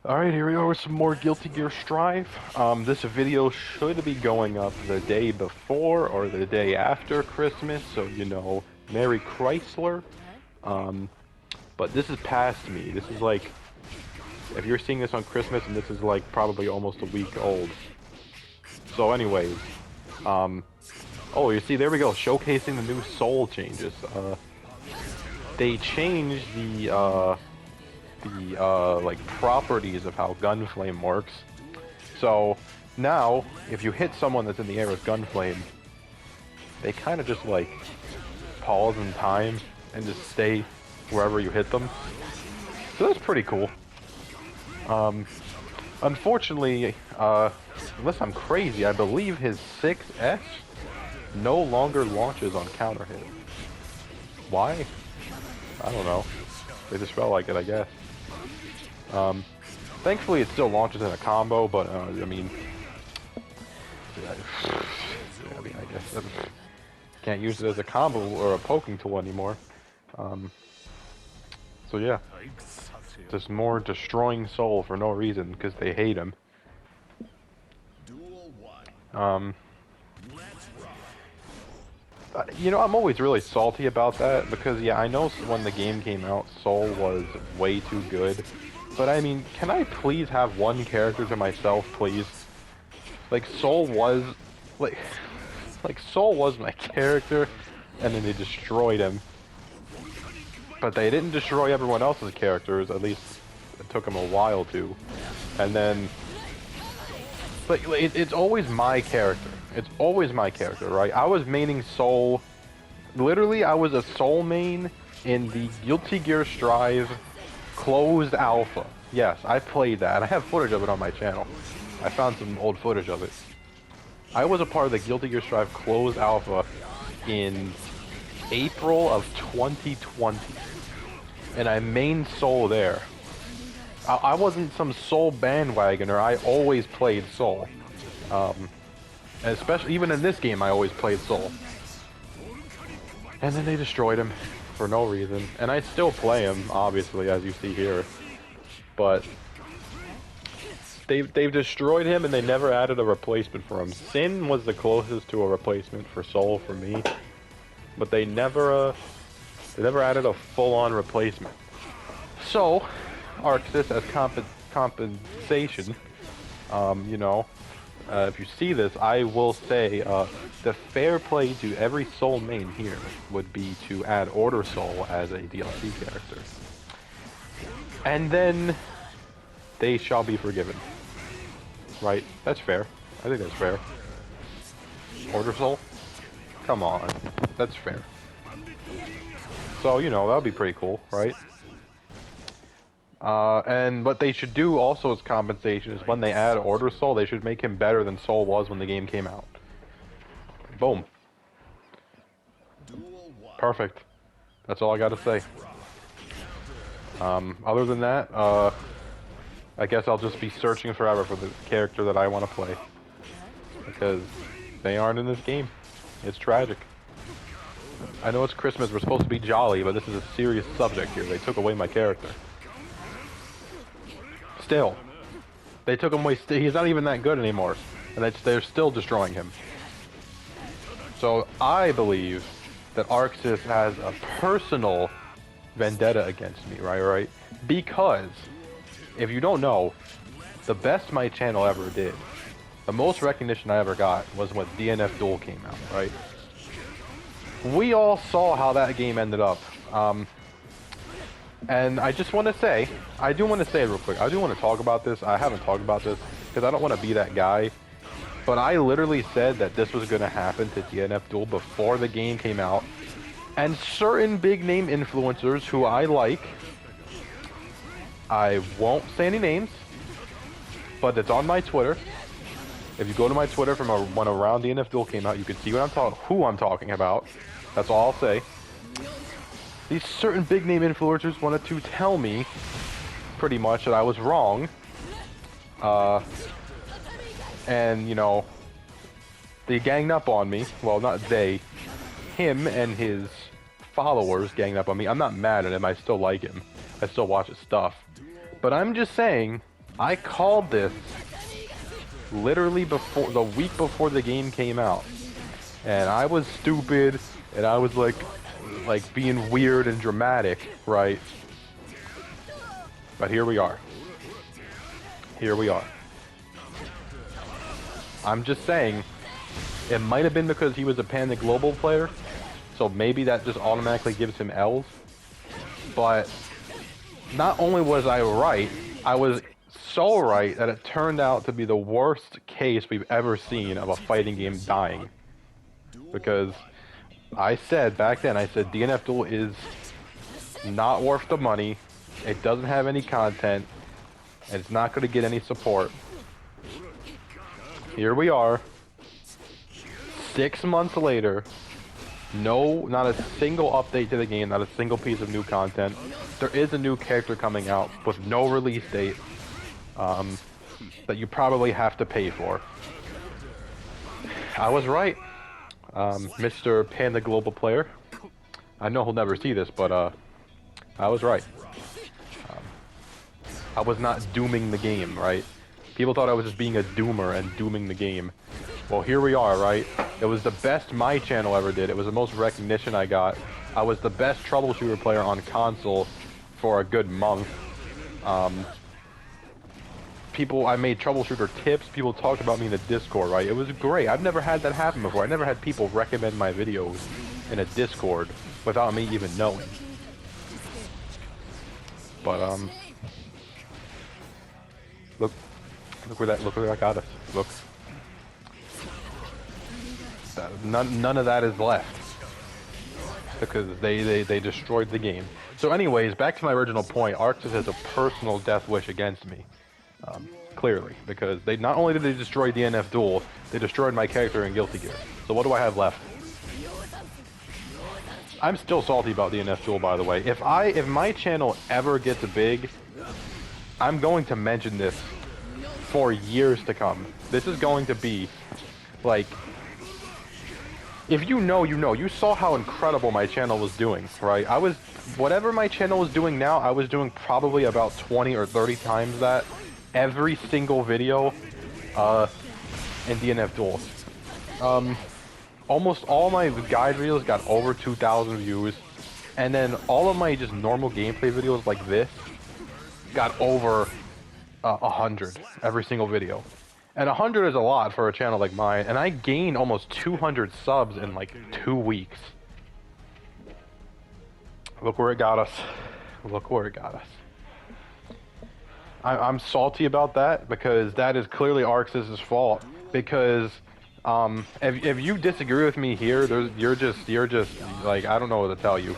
Alright, here we are with some more Guilty Gear Strive. This video should be going up the day before or the day after Christmas, so you know, Merry Chrysler. But this is past me. This is like, if you're seeing this on Christmas, and this is like probably almost a week old. So anyways, oh, you see, there we go, showcasing the new Soul changes. They changed the like properties of how Gunflame works. So now, if you hit someone that's in the air with Gunflame, they kind of just like pause in time and just stay wherever you hit them. So that's pretty cool. Unfortunately, unless I'm crazy, I believe his 6S no longer launches on counter hit. Why? I don't know. They just felt like it, I guess. Thankfully it still launches in a combo, but I mean, I guess can't use it as a combo or a poking tool anymore. So yeah, just more destroying Soul for no reason because they hate him. You know, I'm always really salty about that because, yeah, I know when the game came out, Soul was way too good. But I mean, can I please have one character to myself, please? Like, Soul was, like Soul was my character, and then they destroyed him. But they didn't destroy everyone else's characters, at least it took them a while to. And then, like, it's always my character. It's always my character, right? I was maining Soul. Literally, I was a Soul main in the Guilty Gear Strive closed alpha. Yes, I played that. I have footage of it on my channel. I found some old footage of it. I was a part of the Guilty Gear Strive closed alpha in April of 2020. And I mained Soul there. I wasn't some Soul bandwagoner. I always played Soul. Especially, even in this game, I always played Soul. And then they destroyed him for no reason. And I still play him, obviously, as you see here. But they've destroyed him, and they never added a replacement for him. Sin was the closest to a replacement for Soul for me, but they never added a full-on replacement. So, Arxis, as compensation, you know. If you see this, I will say the fair play to every Soul main here would be to add Order Soul as a DLC character. And then they shall be forgiven. Right? That's fair. I think that's fair. Order Soul? Come on. That's fair. So, you know, that would be pretty cool, right? And what they should do also as compensation is when they add Order Soul, they should make him better than Soul was when the game came out. Boom. Perfect. That's all I gotta say. Other than that, I guess I'll just be searching forever for the character that I want to play. Because they aren't in this game. It's tragic. I know it's Christmas, we're supposed to be jolly, but this is a serious subject here. They took away my character. Still, they took him away. He's not even that good anymore, and they're still destroying him. So I believe that Arxis has a personal vendetta against me, right? Because if you don't know, the best my channel ever did, the most recognition I ever got was when DNF Duel came out, right? We all saw how that game ended up. And I just want to say, I do want to say it real quick. I do want to talk about this. I haven't talked about this because I don't want to be that guy. But I literally said that this was going to happen to DNF Duel before the game came out. And certain big name influencers who I like, I won't say any names, but it's on my Twitter. If you go to my Twitter from when around DNF Duel came out, you can see what who I'm talking about. That's all I'll say. These certain big name influencers wanted to tell me, pretty much, that I was wrong. And, you know, they ganged up on me. Well, not they. Him and his followers ganged up on me. I'm not mad at him. I still like him. I still watch his stuff. But I'm just saying I called this literally before the week before the game came out, and I was stupid, and I was like being weird and dramatic, right? But here we are. Here we are. I'm just saying, it might have been because he was a Panda Global player, so maybe that just automatically gives him L's. But not only was I right, I was so right that it turned out to be the worst case we've ever seen of a fighting game dying. Because I said back then, I said DNF Duel is not worth the money, it doesn't have any content, and it's not going to get any support. Here we are, 6 months later, not a single update to the game, not a single piece of new content. There is a new character coming out with no release date that you probably have to pay for. I was right, Mr. Panda Global Player. I know he'll never see this, but I was right. I was not dooming the game, right? People thought I was just being a doomer and dooming the game. Well, here we are, right? It was the best my channel ever did. It was the most recognition I got. I was the best troubleshooter player on console for a good month. I made troubleshooter tips. People talked about me in the Discord, right? It was great. I've never had that happen before. I never had people recommend my videos in a Discord without me even knowing. But, look where that got us. Look. None of that is left. Because they destroyed the game. So anyways, back to my original point, Arxis has a personal death wish against me. Clearly. Because they not only did they destroy DNF Duel, they destroyed my character in Guilty Gear. So what do I have left? I'm still salty about DNF Duel, by the way. If my channel ever gets big, I'm going to mention this for years to come. This is going to be, like, if you know, you know. You saw how incredible my channel was doing, right? Whatever my channel is doing now, I was doing probably about 20 or 30 times that. Every single video in DNF Duel. Almost all my guide videos got over 2,000 views. And then all of my just normal gameplay videos like this got over 100 every single video. And 100 is a lot for a channel like mine. And I gained almost 200 subs in like 2 weeks. Look where it got us. Look where it got us. I'm salty about that because that is clearly Arxis' fault. Because if you disagree with me here, you're just like, I don't know what to tell you.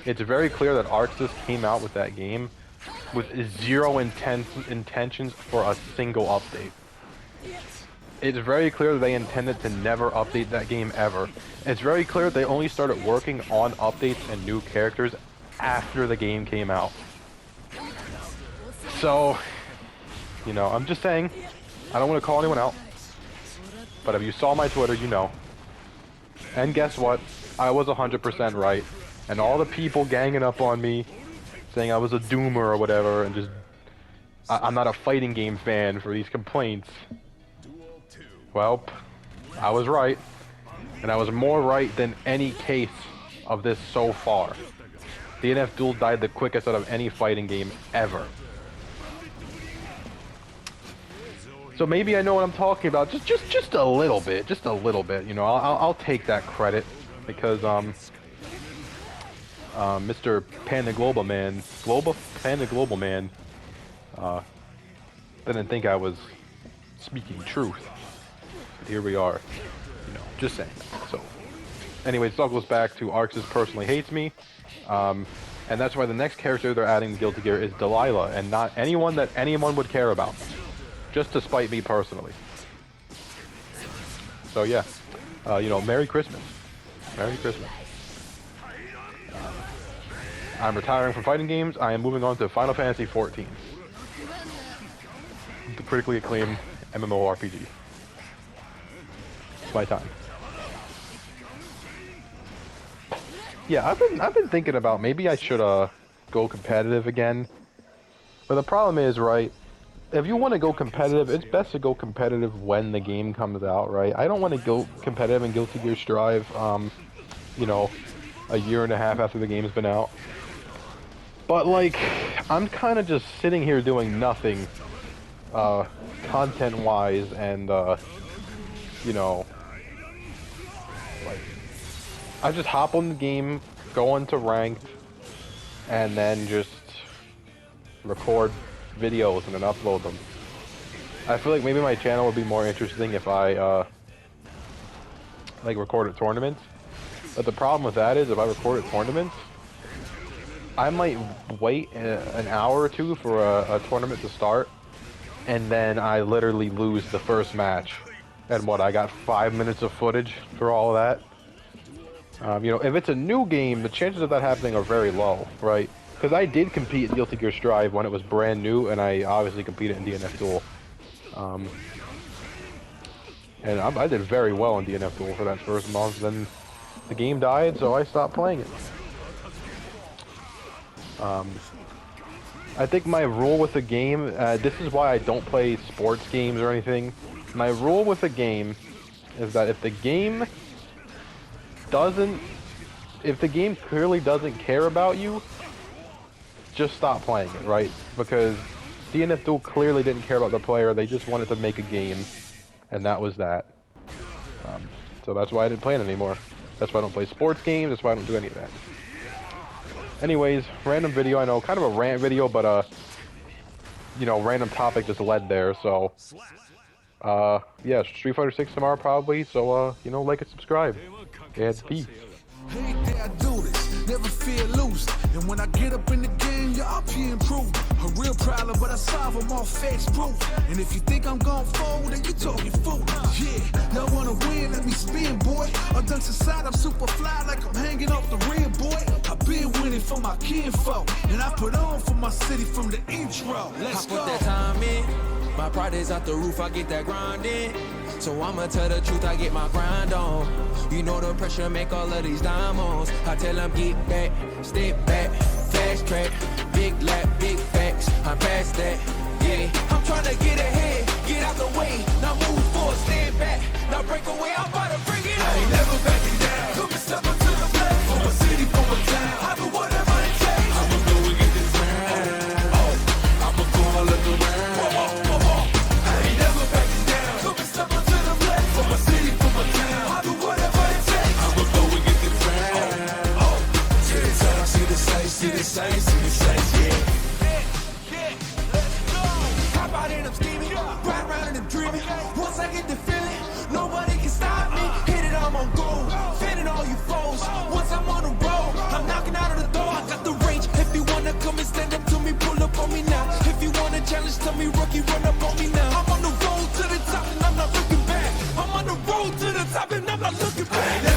It's very clear that Arxis came out with that game with zero intentions for a single update. It's very clear that they intended to never update that game ever. It's very clear that they only started working on updates and new characters after the game came out. So, you know, I'm just saying, I don't want to call anyone out, but if you saw my Twitter, you know. And guess what? I was 100% right. And all the people ganging up on me, saying I was a doomer or whatever, and just, I'm not a fighting game fan for these complaints. Well, I was right. And I was more right than any case of this so far. DNF Duel died the quickest out of any fighting game ever. So maybe I know what I'm talking about, just a little bit, you know, I'll take that credit, because, Mr. Panda Global Man, didn't think I was speaking truth, but here we are, you know, just saying that. So, anyways, it all goes back to Arxis personally hates me, and that's why the next character they're adding to Guilty Gear is Delilah, and not anyone that anyone would care about. Just to spite me personally. So yeah, you know, Merry Christmas. Merry Christmas. I'm retiring from fighting games. I am moving on to Final Fantasy XIV. The critically acclaimed MMORPG. It's my time. Yeah, I've been thinking about maybe I should go competitive again. But the problem is, right, if you want to go competitive, it's best to go competitive when the game comes out, right? I don't want to go competitive in Guilty Gear Strive, you know, a year and a half after the game's been out. But, like, I'm kind of just sitting here doing nothing, content-wise, and, you know, like, I just hop on the game, go into ranked, and then just record videos and then upload them. I feel like maybe my channel would be more interesting if I, like, recorded tournaments. But the problem with that is, if I recorded tournaments, I might wait an hour or two for a tournament to start, and then I literally lose the first match. And what, I got 5 minutes of footage for all of that? You know, if it's a new game, the chances of that happening are very low, right? Because I did compete in Guilty Gear Strive when it was brand new, and I obviously competed in DNF Duel. And I did very well in DNF Duel for that first month, then the game died, so I stopped playing it. I think my rule with the game, this is why I don't play sports games or anything. My rule with the game is that if the game clearly doesn't care about you, just stop playing it, right? Because DNF Duel clearly didn't care about the player, they just wanted to make a game, and that was that. So that's why I didn't play it anymore. That's why I don't play sports games, that's why I don't do any of that. Anyways, random video, I know, kind of a rant video, but, you know, random topic just led there, so, yeah, Street Fighter 6 tomorrow probably, so, you know, like and subscribe. And peace. Hey, I do this, never feel loose. And when I get up in the game, y'all be improved. A real problem, but I solve them all facts proof. And if you think I'm gon' fold, then you talking fool. Yeah, y'all wanna win, let me spin, boy. All dunks aside, I'm super fly like I'm hanging off the rim, boy. I've been winning for my kinfolk, and I put on for my city from the intro. Let's go. I put that time in, my pride is out the roof, I get that grind in. So I'ma tell the truth, I get my grind on. You know the pressure make all of these diamonds. I tell them get back, step back, fast track, big lap, big facts. I'm past that, yeah. I'm trying to get ahead, get out the way. Now move forward, stand back, now break away. I'm about to bring it on. I ain't never backing down. Come and step up to the plate. For my city, for my town. I do whatever it takes. I'ma go and get this round. Oh, I'ma go all of the round. I ain't never backing down. Come and step up to the plate. For my city, for my town. I do whatever it takes. I'ma go and get this round. Oh, see the time, see the sight, see the sight, see the sight, yeah. Hop out and I'm scheming, ride around and I'm dreaming. Once I get the feeling, nobody can stop me. Hit it, I'm on gold, fending all you foes. Once I'm on the road, I'm knocking out of the door. I got the range, if you wanna come and stand up to me, pull up on me now. If you wanna challenge, tell me rookie, run up on me now. I'm on the road to the top and I'm not looking back. I'm on the road to the top and I'm not looking back.